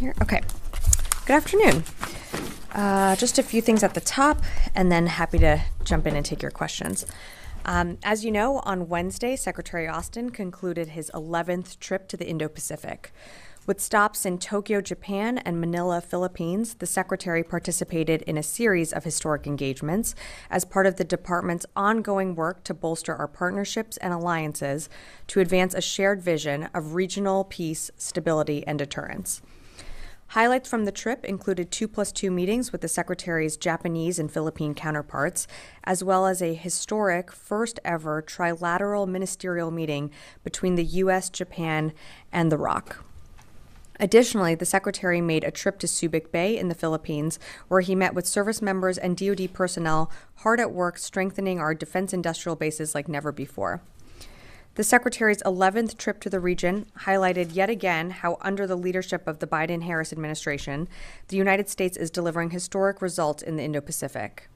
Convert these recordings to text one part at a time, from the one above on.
Here, okay. Good afternoon. Just a few things at the top, and then happy to jump in and take your questions. As you know, on Wednesday, Secretary Austin concluded his 11th trip to the Indo-Pacific. With stops in Tokyo, Japan, and Manila, Philippines, the Secretary participated in a series of historic engagements as part of the Department's ongoing work to bolster our partnerships and alliances to advance a shared vision of regional peace, stability, and deterrence. Highlights from the trip included 2+2 meetings with the Secretary's Japanese and Philippine counterparts, as well as a historic first-ever trilateral ministerial meeting between the U.S., Japan, and the ROC. Additionally, the Secretary made a trip to Subic Bay in the Philippines, where he met with service members and DoD personnel hard at work strengthening our defense industrial bases like never before. The Secretary's 11th trip to the region highlighted yet again how, under the leadership of the Biden-Harris administration, the United States is delivering historic results in the Indo-Pacific.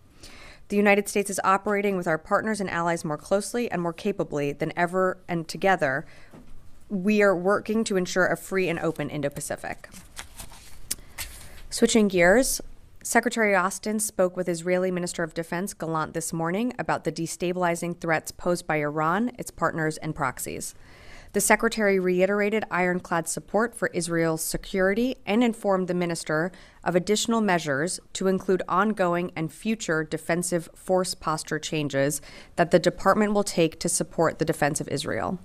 The United States is operating with our partners and allies more closely and more capably than ever, and together, we are working to ensure a free and open Indo-Pacific. Switching gears, Secretary Austin spoke with Israeli Minister of Defense Gallant this morning about the destabilizing threats posed by Iran, its partners, and proxies. The Secretary reiterated ironclad support for Israel's security and informed the minister of additional measures to include ongoing and future defensive force posture changes that the department will take to support the defense of Israel.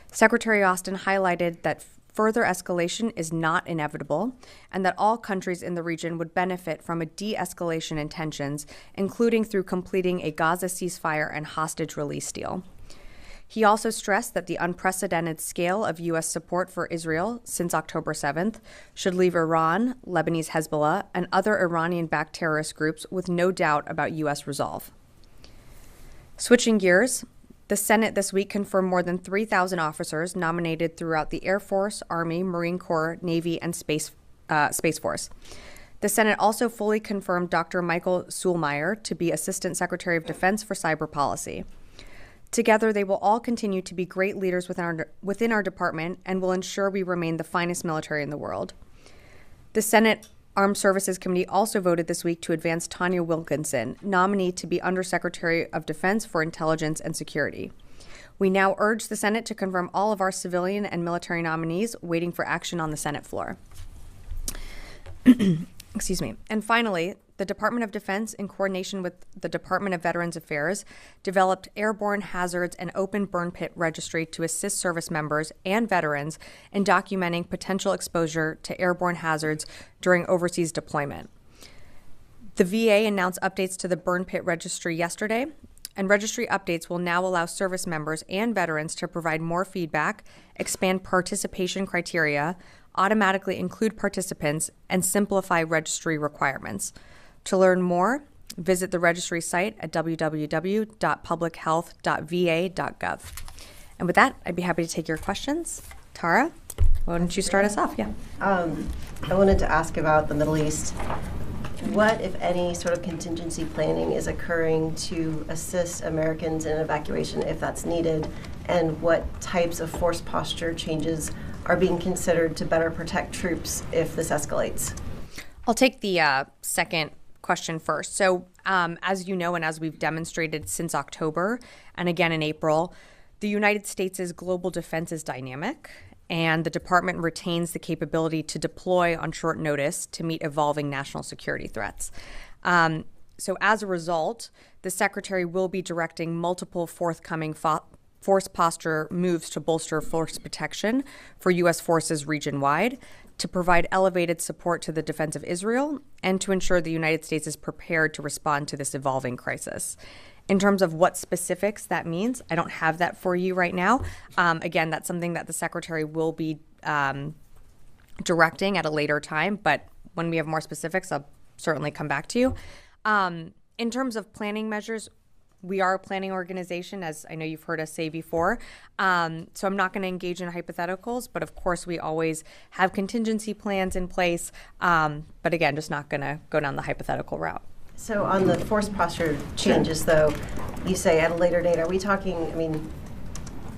Secretary Austin highlighted that further escalation is not inevitable and that all countries in the region would benefit from a de-escalation in tensions, including through completing a Gaza ceasefire and hostage release deal. He also stressed that the unprecedented scale of U.S. support for Israel since October 7th should leave Iran, Lebanese Hezbollah, and other Iranian-backed terrorist groups with no doubt about U.S. resolve. Switching gears, the Senate this week confirmed more than 3,000 officers nominated throughout the Air Force, Army, Marine Corps, Navy, and Space Force. The Senate also fully confirmed Dr. Michael Suhlmeyer to be Assistant Secretary of Defense for Cyber Policy. Together, they will all continue to be great leaders within our department and will ensure we remain the finest military in the world. The Senate Armed Services Committee also voted this week to advance Tanya Wilkinson, nominee to be Undersecretary of Defense for Intelligence and Security. We now urge the Senate to confirm all of our civilian and military nominees, waiting for action on the Senate floor. Excuse me. And finally, the Department of Defense, in coordination with the Department of Veterans Affairs, developed Airborne Hazards and Open Burn Pit Registry to assist service members and veterans in documenting potential exposure to airborne hazards during overseas deployment. The VA announced updates to the Burn Pit Registry yesterday, and registry updates will now allow service members and veterans to provide more feedback, expand participation criteria, automatically include participants, and simplify registry requirements. To learn more, visit the registry site at www.publichealth.va.gov. And with that, I'd be happy to take your questions. Tara, why don't you start us off? Yeah. I wanted to ask about the Middle East. What, if any, sort of contingency planning is occurring to assist Americans in evacuation if that's needed? And what types of force posture changes are being considered to better protect troops if this escalates? I'll take the second question first. So as you know, and as we've demonstrated since October and again in April, the United States' global defense is dynamic, and the department retains the capability to deploy on short notice to meet evolving national security threats. So as a result, the Secretary will be directing multiple forthcoming force posture moves to bolster force protection for U.S. forces region-wide, to provide elevated support to the defense of Israel, and to ensure the United States is prepared to respond to this evolving crisis. In terms of what specifics that means, I don't have that for you right now. Again, that's something that the Secretary will be directing at a later time, but when we have more specifics, I'll certainly come back to you. In terms of planning measures, we are a planning organization, as I know you've heard us say before. So I'm not going to engage in hypotheticals, but of course we always have contingency plans in place. But again, just not going to go down the hypothetical route. So on the force posture changes, though, you say at a later date, are we talking,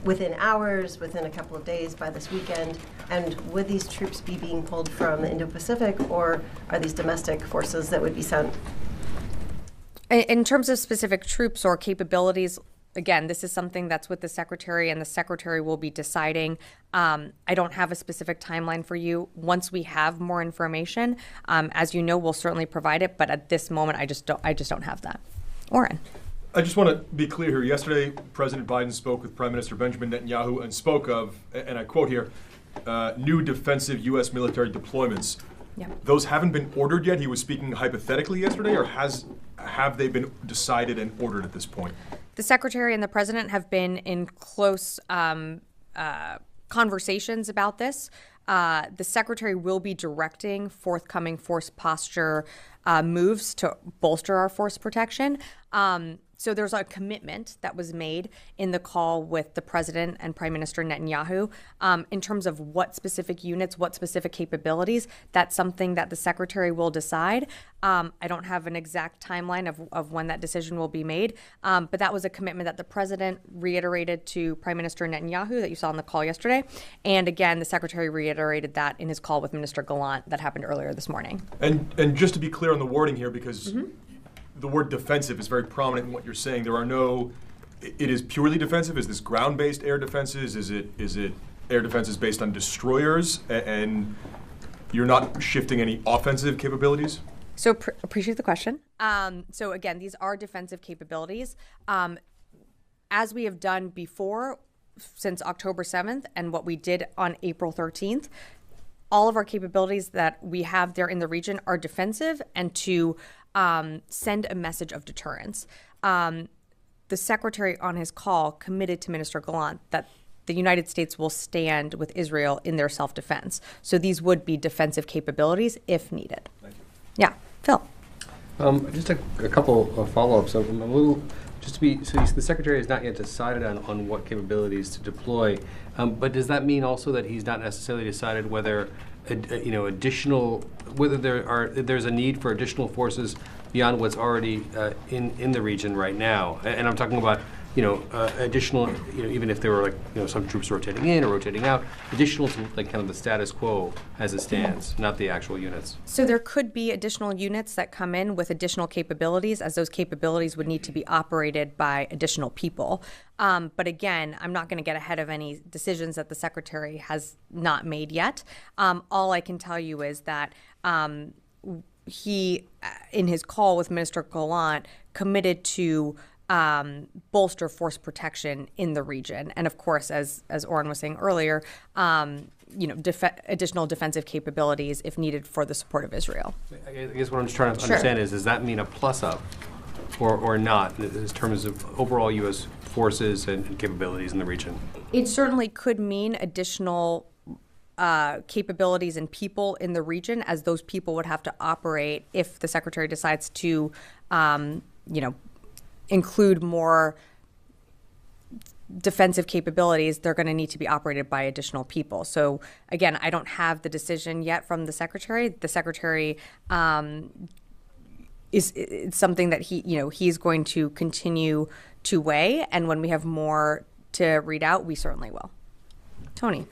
within hours, within a couple of days, by this weekend? And would these troops be being pulled from the Indo-Pacific, or are these domestic forces that would be sent? In terms of specific troops or capabilities, again, this is something that's with the Secretary, and the Secretary will be deciding. I don't have a specific timeline for you. Once we have more information, as you know, we'll certainly provide it. But at this moment, I just don't have that. Oren. I just want to be clear here. Yesterday, President Biden spoke with Prime Minister Benjamin Netanyahu and spoke of, and I quote here, new defensive U.S. military deployments. Yeah. Those haven't been ordered yet. He was speaking hypothetically yesterday, or have they been decided and ordered at this point? The Secretary and the President have been in close conversations about this. The Secretary will be directing forthcoming force posture moves to bolster our force protection. So there's a commitment that was made in the call with the President and Prime Minister Netanyahu in terms of what specific units, what specific capabilities. That's something that the Secretary will decide. I don't have an exact timeline of when that decision will be made, but that was a commitment that the President reiterated to Prime Minister Netanyahu that you saw on the call yesterday. And again, the Secretary reiterated that in his call with Minister Gallant that happened earlier this morning. And just to be clear on the wording here, because the word defensive is very prominent in what you're saying. There are no, it is purely defensive. Is this ground-based air defenses? Is it air defenses based on destroyers? And you're not shifting any offensive capabilities? So appreciate the question. So again, these are defensive capabilities. As we have done before since October 7th and what we did on April 13th, all of our capabilities that we have there in the region are defensive and to send a message of deterrence. The Secretary on his call committed to Minister Gallant that the United States will stand with Israel in their self-defense. So these would be defensive capabilities if needed. Thank you. Yeah, Phil. Just a couple of follow-ups. I'm a little, just to be, so the Secretary has not yet decided on what capabilities to deploy, but does that mean also that he's not necessarily decided whether additional, whether there's a need for additional forces beyond what's already in the region right now? And I'm talking about additional, even if there were some troops rotating in or rotating out, additional to kind of the status quo as it stands, not the actual units. So there could be additional units that come in with additional capabilities, as those capabilities would need to be operated by additional people. But again, I'm not going to get ahead of any decisions that the Secretary has not made yet. All I can tell you is that he, in his call with Minister Gallant, committed to bolster force protection in the region. And of course, as Oren was saying earlier, additional defensive capabilities if needed for the support of Israel. I guess what I'm just trying to understand is, does that mean a plus up or not in terms of overall U.S. forces and capabilities in the region? It certainly could mean additional capabilities and people in the region, as those people would have to operate if the Secretary decides to, include more defensive capabilities. They're going to need to be operated by additional people. So again, I don't have the decision yet from the Secretary. The Secretary is something that he's going to continue to weigh, and when we have more to read out, we certainly will. Tony.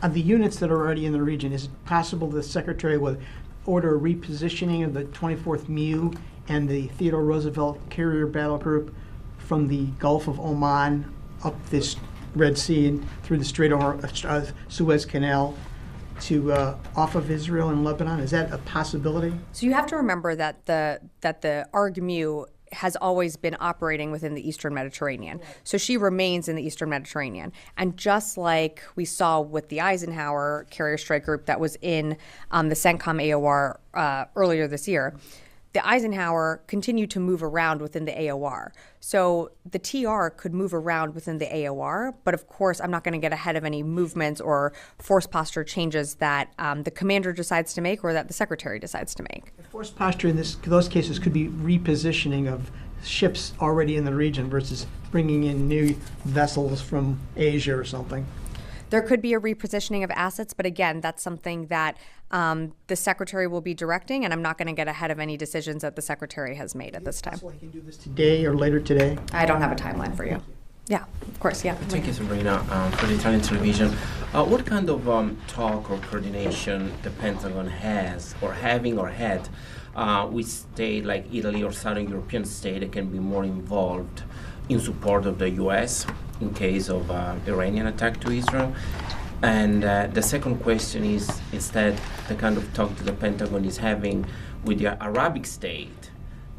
Of the units that are already in the region, is it possible the Secretary would order a repositioning of the 24th MEU and the Theodore Roosevelt Carrier Battle Group from the Gulf of Oman up this Red Sea and through the Strait of Suez Canal to off of Israel and Lebanon? Is that a possibility? So you have to remember that the ARGMU has always been operating within the Eastern Mediterranean. So she remains in the Eastern Mediterranean. And just like we saw with the Eisenhower Carrier Strike Group that was in the CENTCOM AOR earlier this year, the Eisenhower continued to move around within the AOR. So the TR could move around within the AOR, but of course, I'm not going to get ahead of any movements or force posture changes that the commander decides to make or that the Secretary decides to make. Force posture in those cases could be repositioning of ships already in the region versus bringing in new vessels from Asia or something. There could be a repositioning of assets, but again, that's something that the Secretary will be directing, and I'm not going to get ahead of any decisions that the Secretary has made at this time. Is it possible he can do this today or later today? I don't have a timeline for you. Yeah, of course, yeah. Thank you, Sabrina, for the Italian television. What kind of talk or coordination the Pentagon has or having or had with states like Italy or Southern European states that can be more involved in support of the U.S. in case of Iranian attack to Israel? And the second question is instead the kind of talk that the Pentagon is having with the Arabic state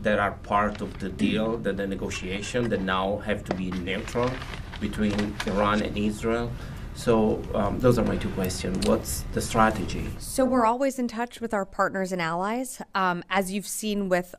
that are part of the deal, the negotiation that now have to be neutral between Iran and Israel. So those are my two questions. What's the strategy? So we're always in touch with our partners and allies. As you've seen with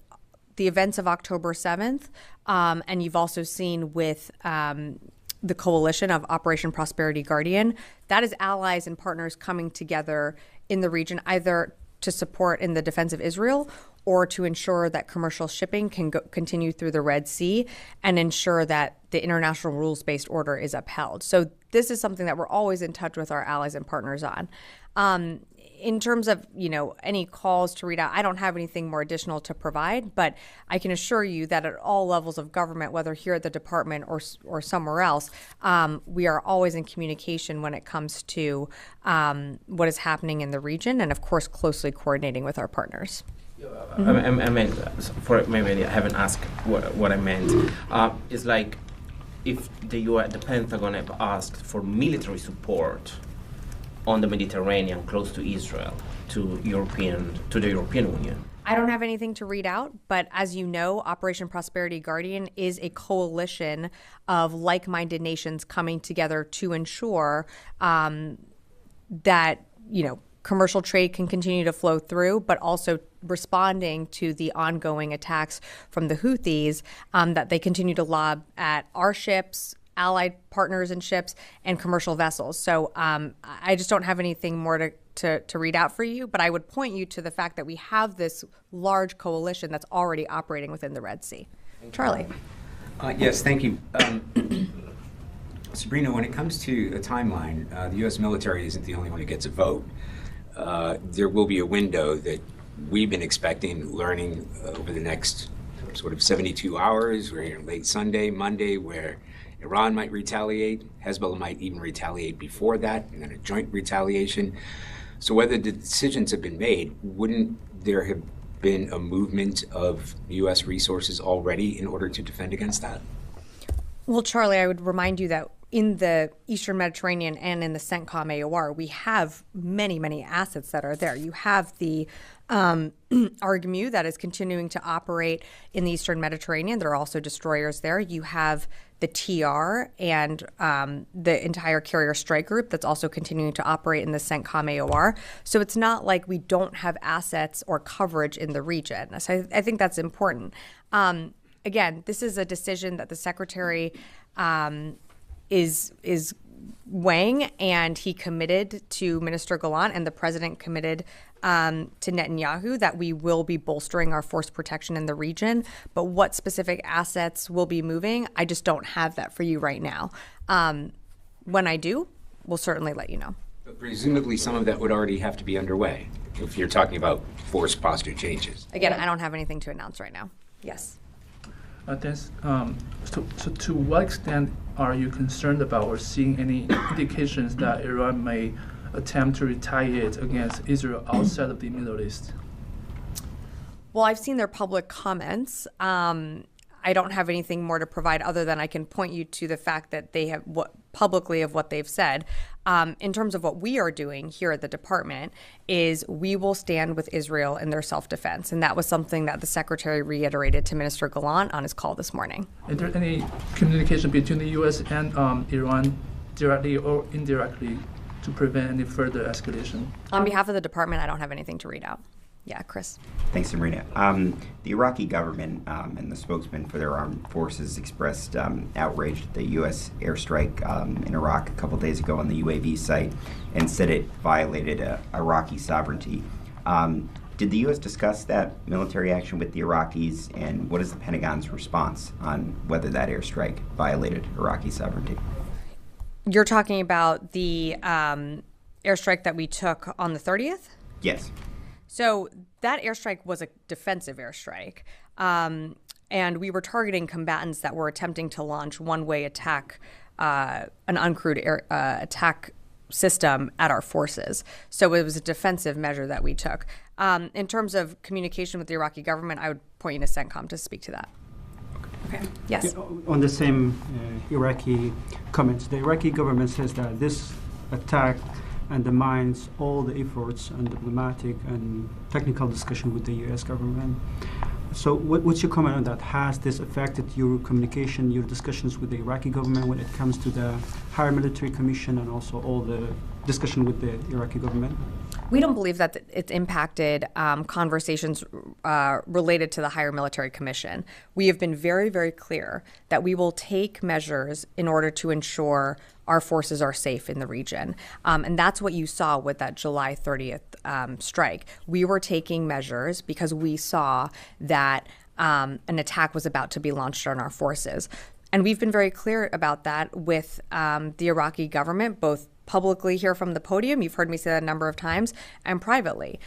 the events of October 7th, and you've also seen with the coalition of Operation Prosperity Guardian, that is allies and partners coming together in the region, either to support in the defense of Israel or to ensure that commercial shipping can continue through the Red Sea and ensure that the international rules-based order is upheld. So this is something that we're always in touch with our allies and partners on. In terms of, any calls to read out, I don't have anything more additional to provide, but I can assure you that at all levels of government, whether here at the department or somewhere else, we are always in communication when it comes to what is happening in the region and, of course, closely coordinating with our partners. I meant, maybe I haven't asked what I meant. It's like if the Pentagon have asked for military support on the Mediterranean close to Israel, to the European Union. I don't have anything to read out, but as you know, Operation Prosperity Guardian is a coalition of like-minded nations coming together to ensure that, commercial trade can continue to flow through, but also responding to the ongoing attacks from the Houthis that they continue to lob at our ships, allied partners and ships, and commercial vessels. So I just don't have anything more to read out for you, but I would point you to the fact that we have this large coalition that's already operating within the Red Sea. Charlie. Yes, thank you. Sabrina, when it comes to a timeline, the U.S. military isn't the only one who gets a vote. There will be a window that we've been expecting, learning over the next sort of 72 hours, or late Sunday, Monday, where Iran might retaliate, Hezbollah might even retaliate before that, and then a joint retaliation. So whether the decisions have been made, wouldn't there have been a movement of U.S. resources already in order to defend against that? Well, Charlie, I would remind you that in the Eastern Mediterranean and in the CENTCOM AOR, we have many, many assets that are there. You have the ARGMU that is continuing to operate in the Eastern Mediterranean. There are also destroyers there. You have the TR and the entire carrier strike group that's also continuing to operate in the CENTCOM AOR. So it's not like we don't have assets or coverage in the region. So I think that's important. Again, this is a decision that the Secretary is weighing, and he committed to Minister Gallant, and the President committed to Netanyahu that we will be bolstering our force protection in the region. But what specific assets will be moving, I just don't have that for you right now. When I do, we'll certainly let you know. But presumably some of that would already have to be underway if you're talking about force posture changes. Again, I don't have anything to announce right now. Yes. So to what extent are you concerned about or seeing any indications that Iran may attempt to retaliate against Israel outside of the Middle East? Well, I've seen their public comments. I don't have anything more to provide other than I can point you to the fact that they have publicly of what they've said. In terms of what we are doing here at the department is we will stand with Israel in their self-defense. And that was something that the Secretary reiterated to Minister Gallant on his call this morning. Is there any communication between the U.S. and Iran directly or indirectly to prevent any further escalation? On behalf of the department, I don't have anything to read out. Yeah, Chris. Thanks, Sabrina. The Iraqi government and the spokesman for their armed forces expressed outrage at the U.S. airstrike in Iraq a couple days ago on the UAV site and said it violated Iraqi sovereignty. Did the U.S. discuss that military action with the Iraqis, and what is the Pentagon's response on whether that airstrike violated Iraqi sovereignty? You're talking about the airstrike that we took on the 30th? Yes. So that airstrike was a defensive airstrike. and we were targeting combatants that were attempting to launch one-way attack, an uncrewed attack system at our forces. So it was a defensive measure that we took. In terms of communication with the Iraqi government, I would point you to CENTCOM to speak to that. Okay. Yes. On the same Iraqi comments, the Iraqi government says that this attack undermines all the efforts and diplomatic and technical discussion with the U.S. government. So what's your comment on that? Has this affected your communication, your discussions with the Iraqi government when it comes to the higher military commission and also all the discussion with the Iraqi government? We don't believe that it's impacted conversations related to the higher military commission. We have been very, very clear that we will take measures in order to ensure our forces are safe in the region. And that's what you saw with that July 30th strike. We were taking measures because we saw that an attack was about to be launched on our forces. And we've been very clear about that with the Iraqi government, both publicly here from the podium, you've heard me say that a number of times, and privately.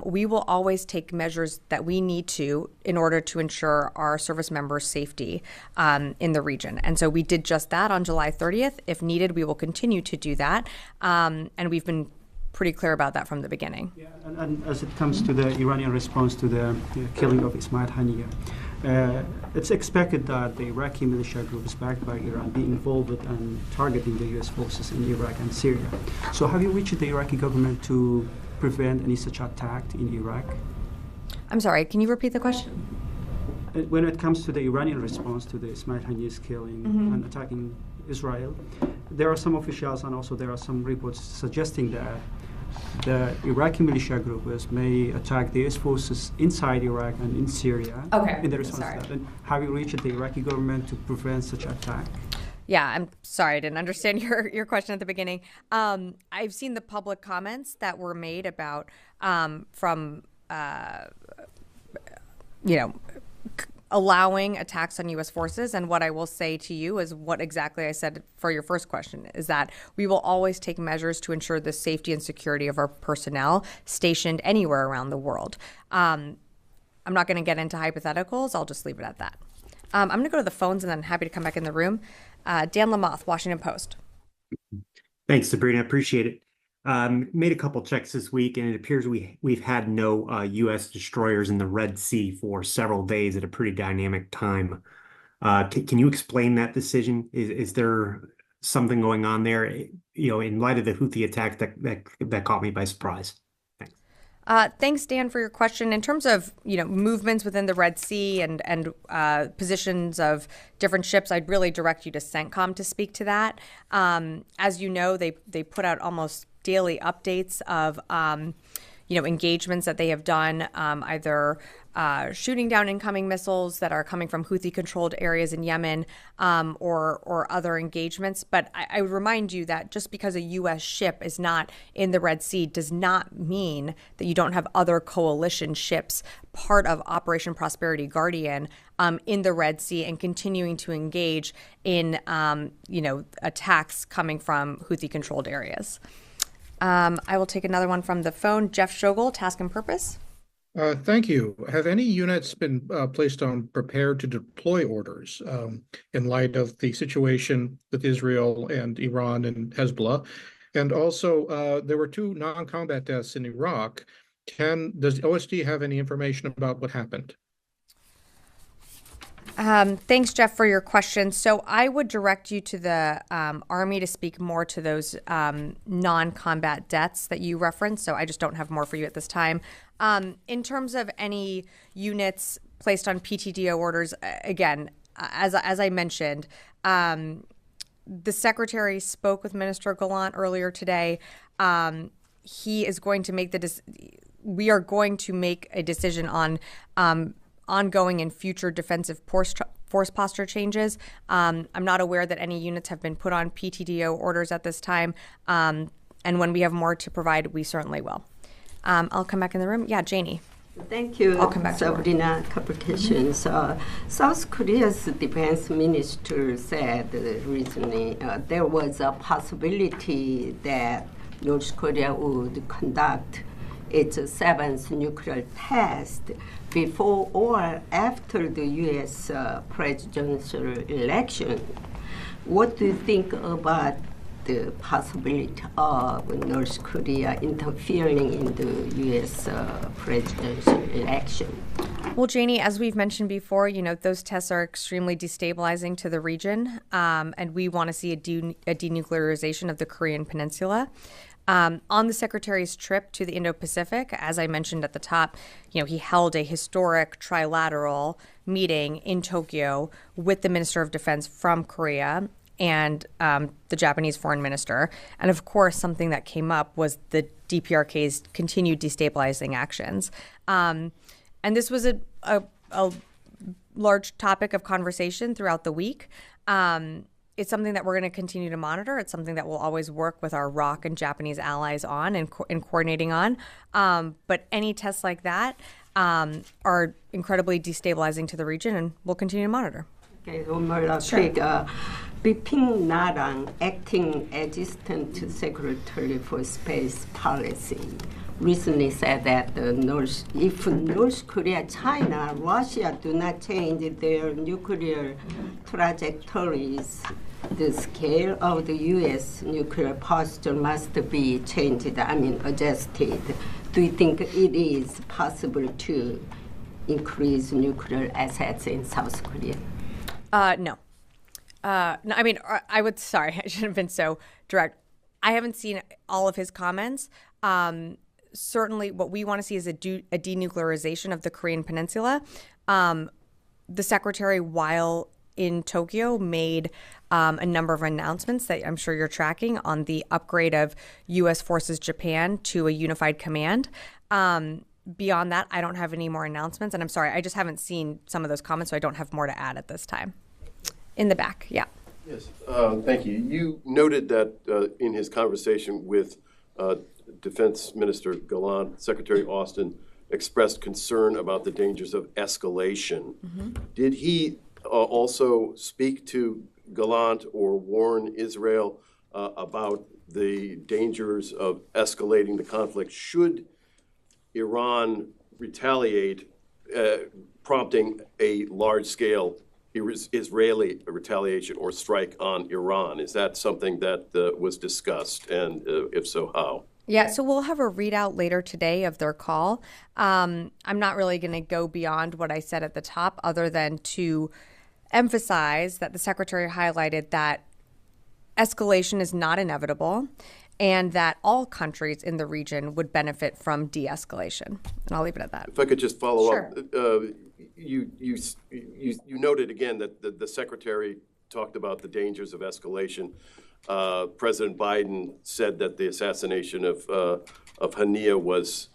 We will always take measures that we need to in order to ensure our service members' safety in the region. And so we did just that on July 30th. If needed, we will continue to do that. And we've been pretty clear about that from the beginning. Yeah, and as it comes to the Iranian response to the killing of Ismail Haniyeh, it's expected that the Iraqi militia groups backed by Iran be involved in targeting the U.S. forces in Iraq and Syria. So have you reached the Iraqi government to prevent any such attack in Iraq? I'm sorry, can you repeat the question? When it comes to the Iranian response to the Ismail Haniyeh's killing and attacking Israel, there are some officials and also there are some reports suggesting that the Iraqi militia groups may attack the U.S. forces inside Iraq and in Syria in the response to that. And have you reached the Iraqi government to prevent such attack? Yeah, I'm sorry, I didn't understand your question at the beginning. I've seen the public comments that were made about from allowing attacks on U.S. forces. And what I will say to you is what exactly I said for your first question, is that we will always take measures to ensure the safety and security of our personnel stationed anywhere around the world. I'm not going to get into hypotheticals. I'll just leave it at that. I'm going to go to the phones and then happy to come back in the room. Dan Lamoth, Washington Post. Thanks, Sabrina. Appreciate it. Made a couple checks this week, and it appears we've had no U.S. destroyers in the Red Sea for several days at a pretty dynamic time. Can you explain that decision? Is there something going on there? In light of the Houthi attack that caught me by surprise. Thanks, Dan, for your question. In terms of movements within the Red Sea and positions of different ships, I'd really direct you to CENTCOM to speak to that. As you know, they put out almost daily updates of engagements that they have done, either shooting down incoming missiles that are coming from Houthi-controlled areas in Yemen, or other engagements. But I would remind you that just because a U.S. ship is not in the Red Sea does not mean that you don't have other coalition ships part of Operation Prosperity Guardian in the Red Sea and continuing to engage in attacks coming from Houthi-controlled areas. I will take another one from the phone. Jeff Shogel, Task and Purpose. Thank you. Have any units been placed on prepared to deploy orders in light of the situation with Israel and Iran and Hezbollah? And also, there were 2 non-combat deaths in Iraq. Does OSD have any information about what happened? Thanks, Jeff, for your question. So I would direct you to the Army to speak more to those non-combat deaths that you referenced. So I just don't have more for you at this time. In terms of any units placed on PTDO orders, again, as I mentioned, the Secretary spoke with Minister Gallant earlier today. He is going to we are going to make a decision on ongoing and future defensive force posture changes. I'm not aware that any units have been put on PTDO orders at this time. And when we have more to provide, we certainly will. I'll come back in the room. Yeah, Janie. Thank you, I'll come back Sabrina. Complications. South Korea's defense minister said recently there was a possibility that North Korea would conduct its seventh nuclear test before or after the U.S. Presidential election. What do you think about the possibility of North Korea interfering in the U.S. Presidential election? Well, Janie, as we've mentioned before, those tests are extremely destabilizing to the region, and we want to see a denuclearization of the Korean Peninsula. On the Secretary's trip to the Indo-Pacific, as I mentioned at the top, he held a historic trilateral meeting in Tokyo with the Minister of Defense from Korea and the Japanese foreign minister. And of course, something that came up was the DPRK's continued destabilizing actions. And this was a large topic of conversation throughout the week. It's something that we're going to continue to monitor. It's something that we'll always work with our ROC and Japanese allies on and coordinating on. But any tests like that are incredibly destabilizing to the region, and we'll continue to monitor. Okay, one more quick. Bipin Narang, acting Assistant Secretary for Space Policy, recently said that if North Korea, China, Russia do not change their nuclear trajectories, the scale of the U.S. nuclear posture must be changed, adjusted. Do you think it is possible to increase nuclear assets in South Korea? No. No, I would, sorry, I shouldn't have been so direct. I haven't seen all of his comments. Certainly what we want to see is a denuclearization of the Korean Peninsula. The Secretary, while in Tokyo, made a number of announcements that I'm sure you're tracking on the upgrade of U.S. Forces Japan to a unified command. Beyond that, I don't have any more announcements. And I'm sorry, I just haven't seen some of those comments, so I don't have more to add at this time. In the back, yeah. Yes, thank you. You noted that in his conversation with Defense Minister Gallant, Secretary Austin expressed concern about the dangers of escalation. Mm-hmm. Did he also speak to Gallant or warn Israel about the dangers of escalating the conflict should Iran retaliate, prompting a large-scale Israeli retaliation or strike on Iran? Is that something that was discussed, and if so, how? Yeah, so we'll have a readout later today of their call. I'm not really going to go beyond what I said at the top, other than to emphasize that the Secretary highlighted that escalation is not inevitable and that all countries in the region would benefit from de-escalation. And I'll leave it at that. If I could just follow Sure. up. You noted again that the Secretary talked about the dangers of escalation. President Biden said that the assassination of Hania was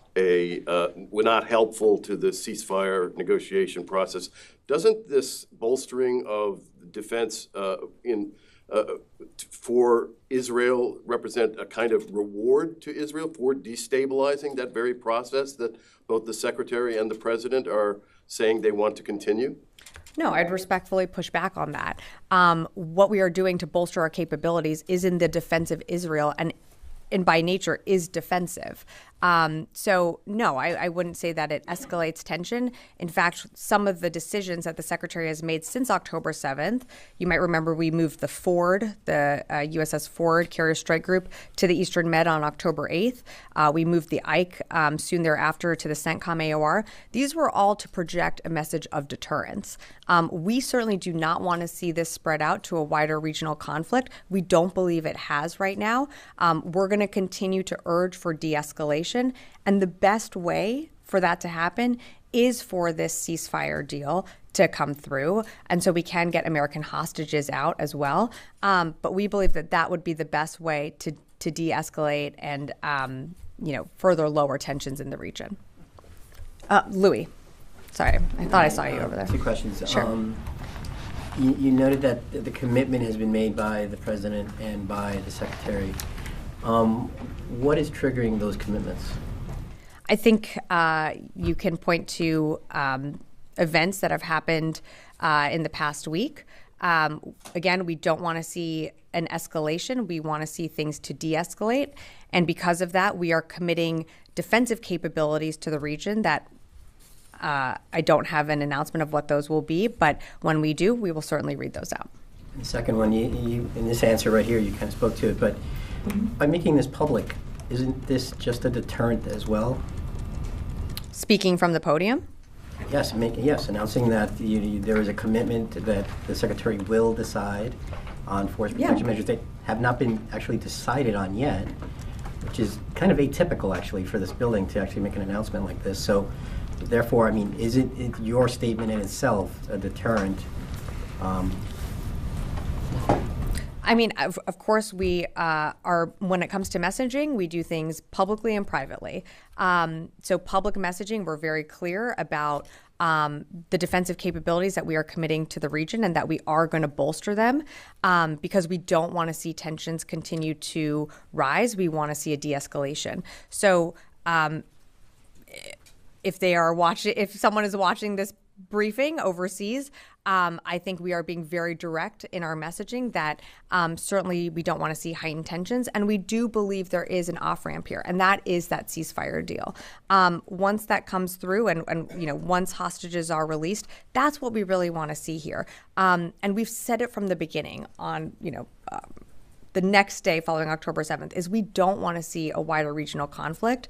not helpful to the ceasefire negotiation process. Doesn't this bolstering of defense for Israel represent a kind of reward to Israel for destabilizing that very process that both the Secretary and the President are saying they want to continue? No, I'd respectfully push back on that. What we are doing to bolster our capabilities is in the defense of Israel and by nature is defensive. So no, I wouldn't say that it escalates tension. In fact, some of the decisions that the Secretary has made since October 7th, you might remember we moved the Ford, the USS Ford Carrier Strike Group to the Eastern Med on October 8th. We moved the Ike soon thereafter to the CENTCOM AOR. These were all to project a message of deterrence. We certainly do not want to see this spread out to a wider regional conflict. We don't believe it has right now. We're going to continue to urge for de-escalation. And the best way for that to happen is for this ceasefire deal to come through. And so we can get American hostages out as well. But we believe that that would be the best way to de-escalate and further lower tensions in the region. Louis, sorry, I thought I saw you over there. Two questions. Sure. You noted that the commitment has been made by the President and by the Secretary. What is triggering those commitments? I think you can point to events that have happened in the past week. Again, we don't want to see an escalation. We want to see things to de-escalate. And because of that, we are committing defensive capabilities to the region that I don't have an announcement of what those will be, but when we do, we will certainly read those out. The second one, you in this answer right here, you kind of spoke to it, but by making this public, isn't this just a deterrent as well? Speaking from the podium? Yes, announcing that there is a commitment that the Secretary will decide on force protection measures that have not been actually decided on yet, which is kind of atypical actually for this building to actually make an announcement like this. So therefore, I mean, is it your statement in itself a deterrent? I mean, of course, we are, when it comes to messaging, we do things publicly and privately. So public messaging, we're very clear about the defensive capabilities that we are committing to the region and that we are going to bolster them because we don't want to see tensions continue to rise. We want to see a de-escalation. So if someone is watching this briefing overseas, I think we are being very direct in our messaging that certainly we don't want to see heightened tensions, and we do believe there is an off-ramp here, and that is that ceasefire deal. Once that comes through and once hostages are released, that's what we really want to see here. And we've said it from the beginning on, the next day following October 7th is we don't want to see a wider regional conflict.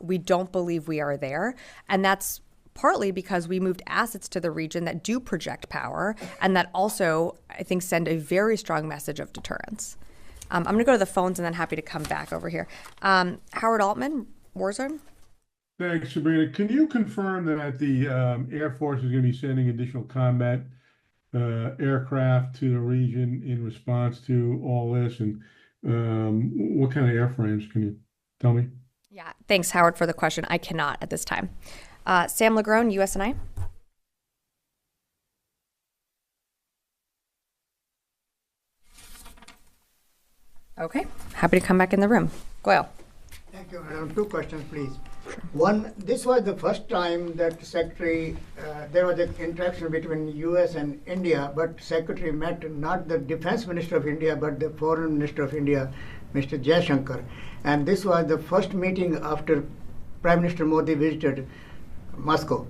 We don't believe we are there, and that's partly because we moved assets to the region that do project power and that also, I think, send a very strong message of deterrence. I'm going to go to the phones and then happy to come back over here. Howard Altman, Warzone. Thanks, Sabrina. Can you confirm that the Air Force is going to be sending additional combat aircraft to the region in response to all this? And what kind of airframes? Can you tell me? Yeah, thanks, Howard, for the question. I cannot at this time. Sam Legrone, USNI. Okay, happy to come back in the room. Goyle. Thank you, Madam. Two questions, please. One, this was the first time that Secretary, there was an interaction between US and India, but Secretary met not the Defense Minister of India, but the Foreign Minister of India, Mr. Jaishankar. And this was the first meeting after Prime Minister Modi visited Moscow.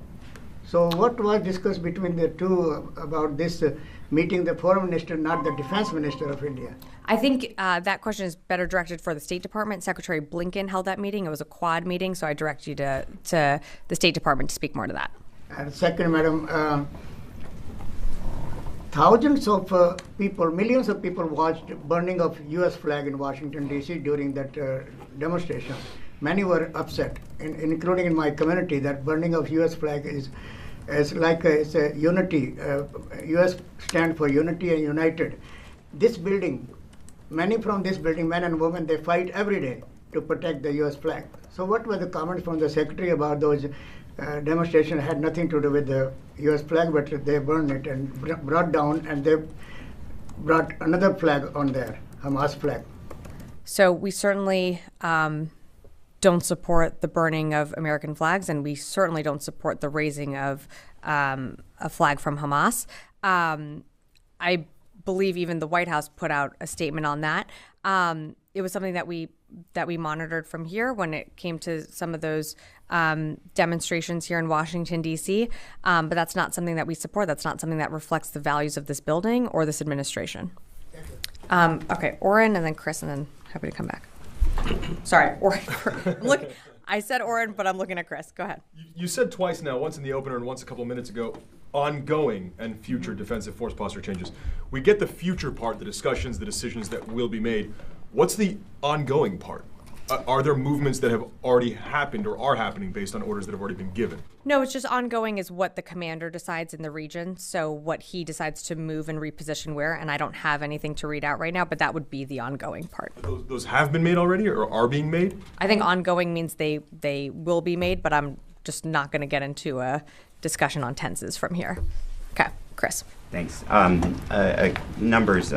So what was discussed between the two about this meeting the foreign minister, not the defense minister of India? I think that question is better directed for the State Department. Secretary Blinken held that meeting. It was a quad meeting, so I direct you to the State Department to speak more to that. And second, Madam, thousands of people, millions of people watched burning of U.S. flag in Washington, D.C. during that demonstration. Many were upset, including in my community, that burning of U.S. flag is it's a unity. U.S. stand for unity and united. This building, many from this building, men and women, they fight every day to protect the U.S. flag. So what were the comments from the Secretary about those demonstrations? Had nothing to do with the U.S. flag, but they burned it and brought down, and they brought another flag on there, Hamas flag. So we certainly don't support the burning of American flags, and we certainly don't support the raising of a flag from Hamas. I believe even the White House put out a statement on that. It was something that we monitored from here when it came to some of those demonstrations here in Washington, D.C., but that's not something that we support. That's not something that reflects the values of this building or this administration. Okay, Oren, and then Chris, and then happy to come back. Sorry, Oren. I said Oren, but I'm looking at Chris. Go ahead. You said twice now, once in the opener and once a couple of minutes ago, ongoing and future defensive force posture changes. We get the future part, the discussions, the decisions that will be made. What's the ongoing part? Are there movements that have already happened or are happening based on orders that have already been given? No, it's just ongoing is what the commander decides in the region. So what he decides to move and reposition where, and I don't have anything to read out right now, but that would be the ongoing part. Those have been made already or are being made? I think ongoing means they will be made, but I'm just not going to get into a discussion on tenses from here. Okay, Chris. Thanks. Numbers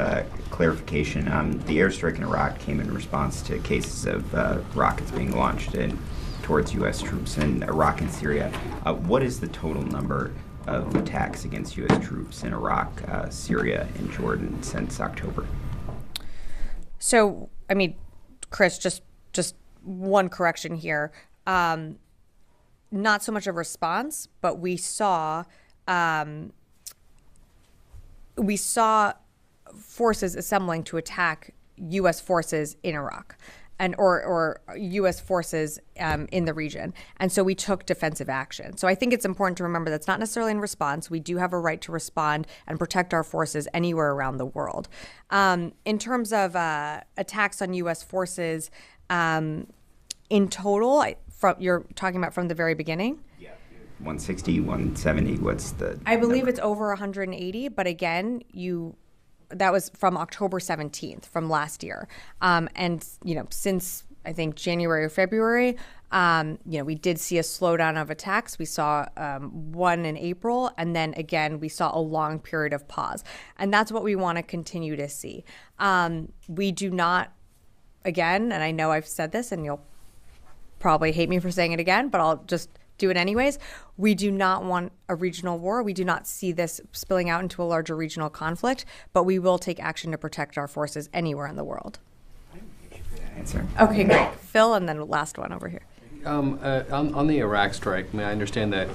clarification. The airstrike in Iraq came in response to cases of rockets being launched towards U.S. troops in Iraq and Syria. What is the total number of attacks against U.S. troops in Iraq, Syria, and Jordan since October? So, I mean, Chris, just one correction here. Not so much a response, but we saw forces assembling to attack U.S. forces in Iraq, and or U.S. forces in the region, and so we took defensive action. So I think it's important to remember that's not necessarily in response. We do have a right to respond and protect our forces anywhere around the world. In terms of attacks on U.S. forces, in total, you're talking about from the very beginning? 160, 170, what's the I believe number? it's over 180, but again, that was from October 17th from last year. And, since I think January or February, we did see a slowdown of attacks. We saw one in April, and then again, we saw a long period of pause. And that's what we want to continue to see. We do not, again, and I know I've said this and you'll probably hate me for saying it again, but I'll just do it anyways. We do not want a regional war. We do not see this spilling out into a larger regional conflict, but we will take action to protect our forces anywhere in the world. Answer. Okay, great. Phil, and then last one over here. On the Iraq strike, I mean, I understand that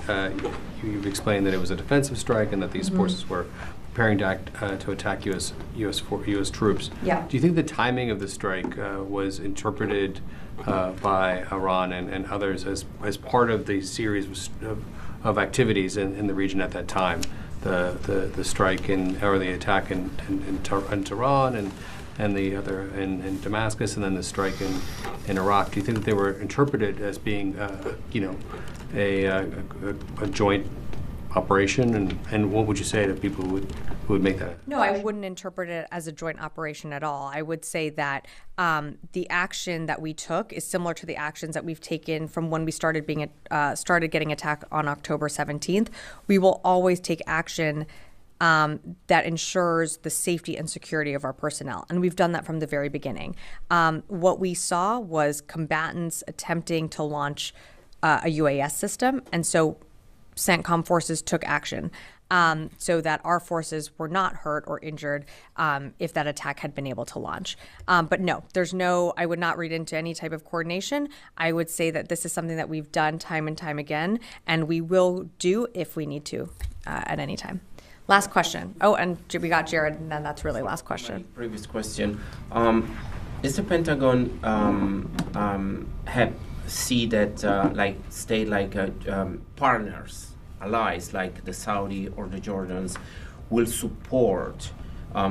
you've explained that it was a defensive strike and that these forces were preparing to attack U.S. troops. Yeah. Do you think the timing of the strike was interpreted by Iran and others as part of the series of activities in the region at that time? The strike or the attack in Tehran and the other in Damascus, and then the strike in Iraq. Do you think that they were interpreted as being a joint operation, and what would you say to people who would make that? No, I wouldn't interpret it as a joint operation at all. I would say that the action that we took is similar to the actions that we've taken from when we started getting attacked on October 17th. We will always take action that ensures the safety and security of our personnel. And we've done that from the very beginning. What we saw was combatants attempting to launch a UAS system, and so CENTCOM forces took action so that our forces were not hurt or injured if that attack had been able to launch. But no, I would not read into any type of coordination. I would say that this is something that we've done time and time again, and we will do if we need to at any time. Last question. Oh, and we got Jared, and then that's really last question. Previous question. Is the Pentagon see that state partners, allies like the Saudi or the Jordans will support,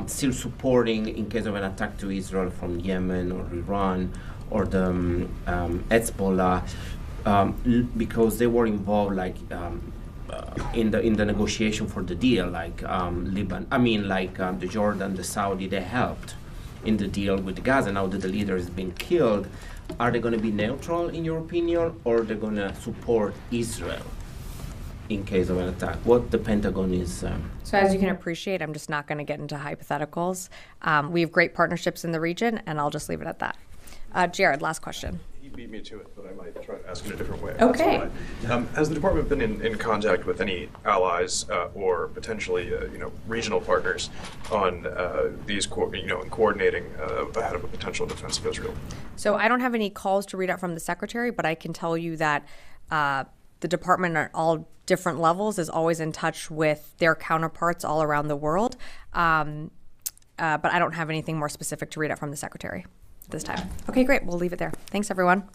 still supporting in case of an attack to Israel from Yemen or Iran or the Hezbollah, because they were involved in the negotiation for the deal, the Jordan, the Saudi, they helped in the deal with Gaza. Now that the leader has been killed, are they going to be neutral in your opinion, or they're going to support Israel in case of an attack? What the Pentagon is... So as you can appreciate, I'm just not going to get into hypotheticals. We have great partnerships in the region, and I'll just leave it at that. Jared, last question. He beat me to it, but I might try to ask it a different way. Okay. Has the department been in contact with any allies or potentially regional partners on these in coordinating ahead of a potential defense of Israel? So I don't have any calls to read out from the secretary, but I can tell you that the department at all different levels is always in touch with their counterparts all around the world. But I don't have anything more specific to read out from the secretary this time. Okay, great. We'll leave it there. Thanks, everyone.